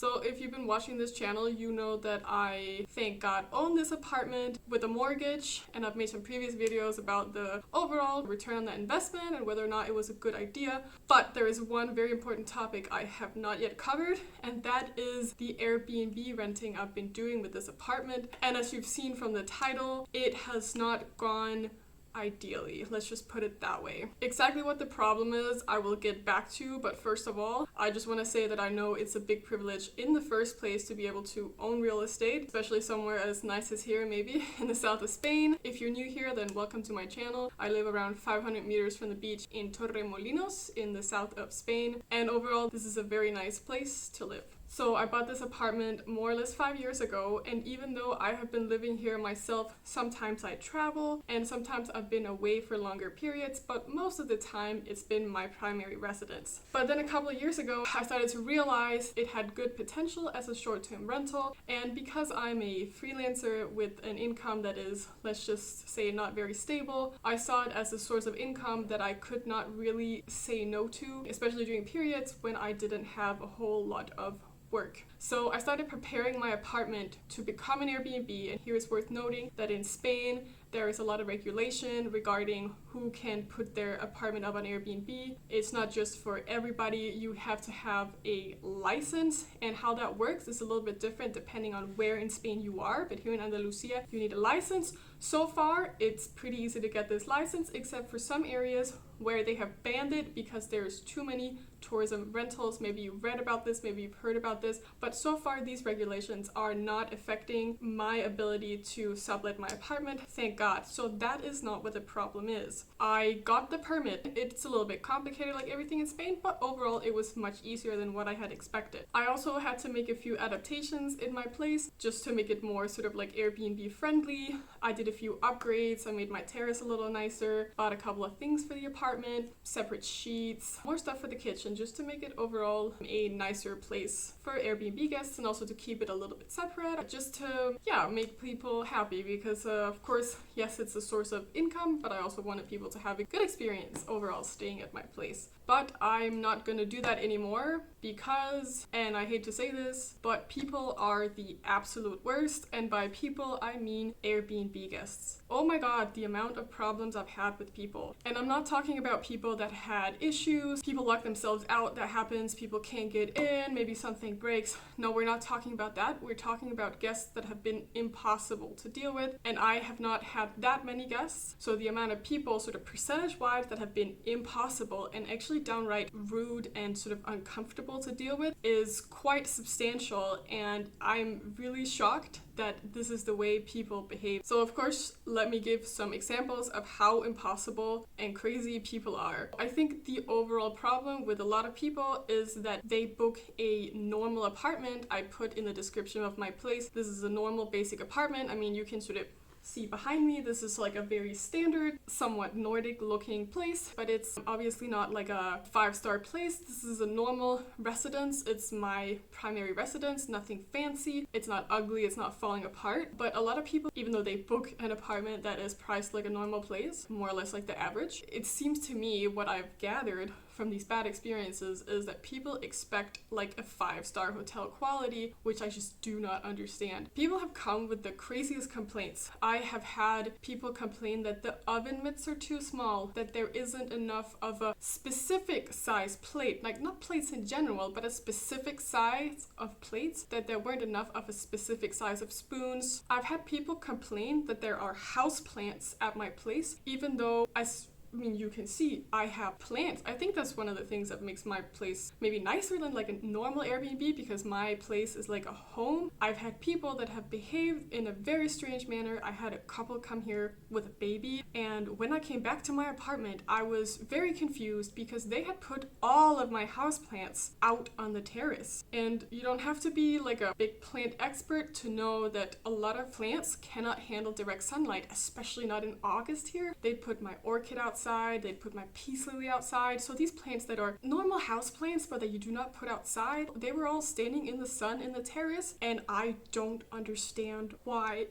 So if you've been watching this channel, you know that I, thank God, own this apartment with a mortgage, and I've made some previous videos about the overall return on that investment and whether or not it was a good idea. But there is one very important topic I have not yet covered, and that is the Airbnb renting I've been doing with this apartment. And as you've seen from the title, it has not gone ideally. Let's just put it that way. Exactly what the problem is, I will get back to, but first of all, I just want to say that I know it's a big privilege in the first place to be able to own real estate, especially somewhere as nice as here, maybe in the south of Spain. If you're new here, then welcome to my channel. I live around 500 meters from the beach in Torremolinos in the south of Spain, and overall, this is a very nice place to live. So I bought this apartment more or less 5 years ago, and even though I have been living here myself, sometimes I travel and sometimes I've been away for longer periods, but most of the time it's been my primary residence. But then a couple of years ago, I started to realize it had good potential as a short-term rental, and because I'm a freelancer with an income that is, let's just say, not very stable, I saw it as a source of income that I could not really say no to, especially during periods when I didn't have a whole lot of work. So I started preparing my apartment to become an Airbnb, and here is worth noting that in Spain there is a lot of regulation regarding who can put their apartment up on Airbnb. It's not just for everybody, you have to have a license, and how that works is a little bit different depending on where in Spain you are, but here in Andalusia you need a license. So far it's pretty easy to get this license, except for some areas where they have banned it because there's too many tourism rentals. Maybe you've read about this, maybe you've heard about this, but so far these regulations are not affecting my ability to sublet my apartment, thank God. So that is not what the problem is. I got the permit. It's a little bit complicated like everything in Spain, but overall it was much easier than what I had expected. I also had to make a few adaptations in my place just to make it more sort of like Airbnb friendly. I did a few upgrades. I made my terrace a little nicer, bought a couple of things for the apartment, separate sheets, more stuff for the kitchen, just to make it overall a nicer place for Airbnb guests, and also to keep it a little bit separate, just to, yeah, make people happy, because of course, yes, it's a source of income, but I also wanted people to have a good experience overall staying at my place. But I'm not gonna do that anymore because, and I hate to say this, but people are the absolute worst, and by people I mean Airbnb guests. Oh my God, the amount of problems I've had with people. And I'm not talking about people that had issues, people lock themselves out, that happens, people can't get in, maybe something breaks. No, we're not talking about that. We're talking about guests that have been impossible to deal with, and I have not had that many guests. So the amount of people, sort of percentage-wise, that have been impossible and actually downright rude and sort of uncomfortable to deal with is quite substantial, and I'm really shocked that this is the way people behave. So of course, let me give some examples of how impossible and crazy people are. I think the overall problem with a lot of people is that they book a normal apartment. I put in the description of my place, this is a normal basic apartment. I mean, you can sort of see behind me, this is like a very standard, somewhat Nordic looking place, but it's obviously not like a 5-star place. This is a normal residence. It's my primary residence, nothing fancy. It's not ugly, it's not falling apart. But a lot of people, even though they book an apartment that is priced like a normal place, more or less like the average, it seems to me, what I've gathered from these bad experiences, is that people expect like a 5-star hotel quality, which I just do not understand. People have come with the craziest complaints. I have had people complain that the oven mitts are too small, that there isn't enough of a specific size plate, like not plates in general, but a specific size of plates, that there weren't enough of a specific size of spoons. I've had people complain that there are house plants at my place, even though I mean, you can see I have plants. I think that's one of the things that makes my place maybe nicer than like a normal Airbnb, because my place is like a home. I've had people that have behaved in a very strange manner. I had a couple come here with a baby, and when I came back to my apartment, I was very confused because they had put all of my houseplants out on the terrace. And you don't have to be like a big plant expert to know that a lot of plants cannot handle direct sunlight, especially not in August here. They'd put my orchid outside, they'd put my peace lily outside. So these plants that are normal house plants but that you do not put outside, they were all standing in the sun in the terrace, and I don't understand why.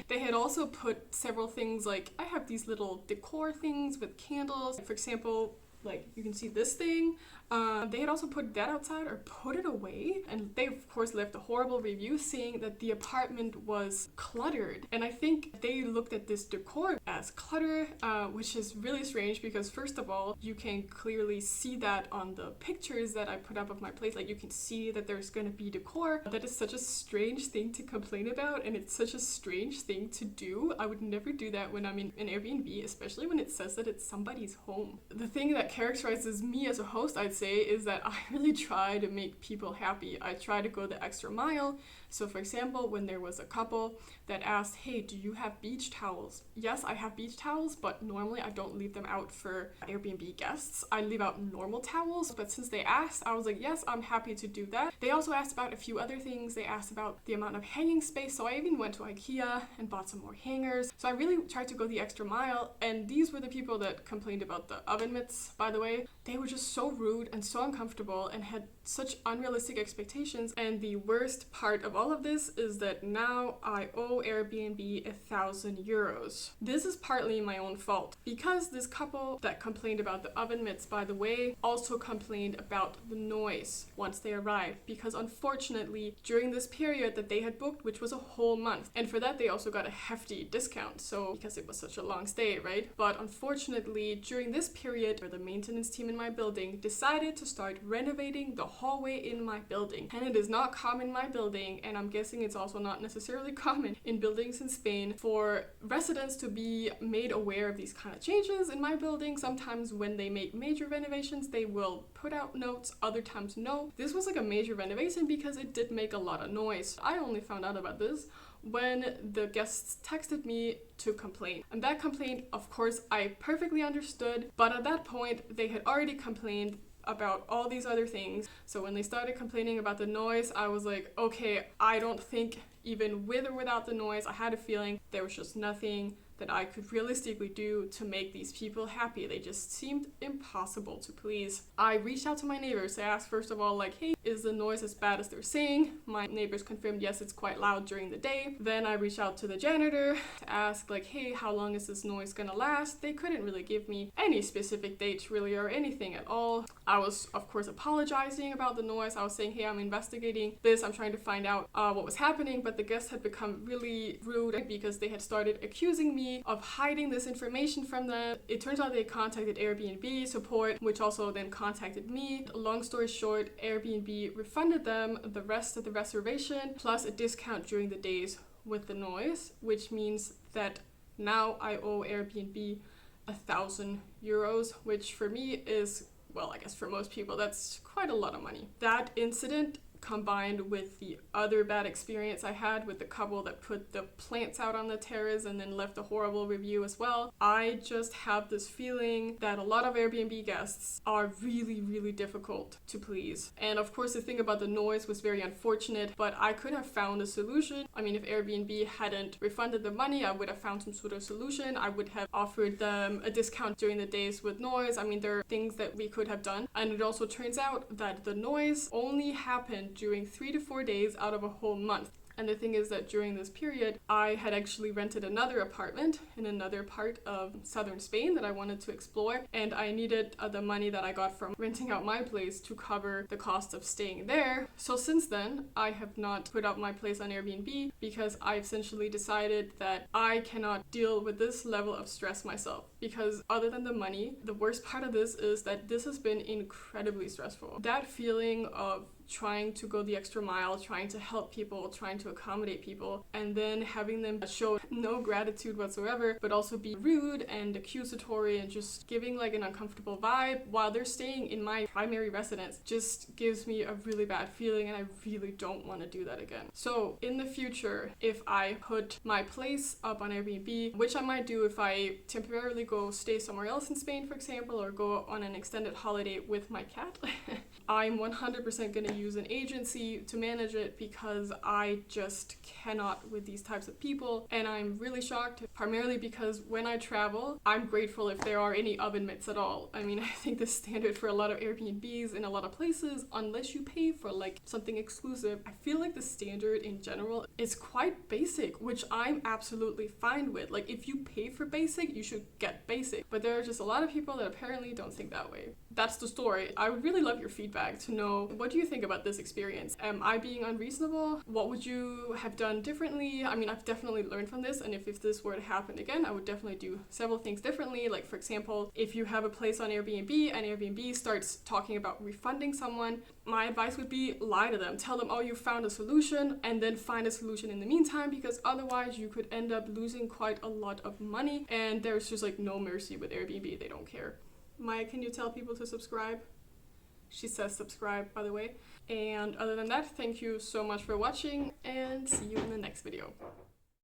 They had also put several things, like I have these little decor things with candles. For example, like you can see this thing, They had also put that outside or put it away, and they of course left a horrible review saying that the apartment was cluttered. And I think they looked at this decor as clutter, which is really strange because first of all, you can clearly see that on the pictures that I put up of my place. Like you can see that there's going to be decor. That is such a strange thing to complain about, and it's such a strange thing to do. I would never do that when I'm in an Airbnb, especially when it says that it's somebody's home. The thing that characterizes me as a host, I'd say, is that I really try to make people happy. I try to go the extra mile. So for example, when there was a couple that asked, hey, do you have beach towels? Yes, I have beach towels, but normally I don't leave them out for Airbnb guests. I leave out normal towels, but since they asked, I was like, yes, I'm happy to do that. They also asked about a few other things. They asked about the amount of hanging space, so I even went to IKEA and bought some more hangers. So I really tried to go the extra mile, and these were the people that complained about the oven mitts, by the way. They were just so rude and so uncomfortable and had such unrealistic expectations. And the worst part of all of this is that now I owe Airbnb 1,000 euros. This is partly my own fault because this couple that complained about the oven mitts, by the way, also complained about the noise once they arrived, because unfortunately during this period that they had booked, which was a whole month, and for that they also got a hefty discount, so because it was such a long stay, right? But unfortunately during this period, the maintenance team in my building decided to start renovating the hallway in my building, and it is not common in my building, and I'm guessing it's also not necessarily common in buildings in Spain for residents to be made aware of these kind of changes in my building. Sometimes when they make major renovations, they will put out notes, other times no. This was like a major renovation because it did make a lot of noise. I only found out about this when the guests texted me to complain. And that complaint, of course, I perfectly understood, but at that point they had already complained about all these other things. So when they started complaining about the noise, I was like, okay, I don't think even with or without the noise, I had a feeling there was just nothing that I could realistically do to make these people happy. They just seemed impossible to please. I reached out to my neighbors. I asked first of all, like, hey, is the noise as bad as they're saying? My neighbors confirmed, yes, it's quite loud during the day. Then I reached out to the janitor to ask, like, hey, how long is this noise gonna last? They couldn't really give me any specific dates really or anything at all. I was, of course, apologizing about the noise. I was saying, hey, I'm investigating this. I'm trying to find out what was happening, but the guests had become really rude because they had started accusing me of hiding this information from them. It turns out they contacted Airbnb support, which also then contacted me. Long story short, Airbnb refunded them the rest of the reservation plus a discount during the days with the noise, which means that now I owe Airbnb 1,000 euros, which for me is, well, I guess for most people, that's quite a lot of money. That incident combined with the other bad experience I had with the couple that put the plants out on the terrace and then left a horrible review as well, I just have this feeling that a lot of Airbnb guests are really, really difficult to please. And of course the thing about the noise was very unfortunate, but I could have found a solution. I mean, if Airbnb hadn't refunded the money, I would have found some sort of solution. I would have offered them a discount during the days with noise. I mean, there are things that we could have done. And it also turns out that the noise only happened during 3 to 4 days out of a whole month. And the thing is that during this period, I had actually rented another apartment in another part of southern Spain that I wanted to explore, and I needed the money that I got from renting out my place to cover the cost of staying there. So since then, I have not put up my place on Airbnb because I essentially decided that I cannot deal with this level of stress myself. Because other than the money, the worst part of this is that this has been incredibly stressful. That feeling of trying to go the extra mile, trying to help people, trying to accommodate people, and then having them show no gratitude whatsoever, but also be rude and accusatory and just giving like an uncomfortable vibe while they're staying in my primary residence just gives me a really bad feeling, and I really don't want to do that again. So in the future, if I put my place up on Airbnb, which I might do if I temporarily go stay somewhere else in Spain, for example, or go on an extended holiday with my cat, I'm 100% going to use an agency to manage it because I just cannot with these types of people. And I'm really shocked, primarily because when I travel, I'm grateful if there are any oven mitts at all. I mean, I think the standard for a lot of Airbnbs in a lot of places, unless you pay for like something exclusive, I feel like the standard in general is quite basic, which I'm absolutely fine with. Like if you pay for basic, you should get basic. But there are just a lot of people that apparently don't think that way. that's the story. I would really love your feedback to know, what do you think about this experience? Am I being unreasonable? What would you have done differently? I mean, I've definitely learned from this, and if this were to happen again, I would definitely do several things differently. Like, for example, if you have a place on Airbnb and Airbnb starts talking about refunding someone, my advice would be lie to them. Tell them, oh, you found a solution, and then find a solution in the meantime, because otherwise you could end up losing quite a lot of money, and there's just like no mercy with Airbnb. They don't care. Maya, can you tell people to subscribe? She says subscribe, by the way. And other than that, thank you so much for watching, and see you in the next video.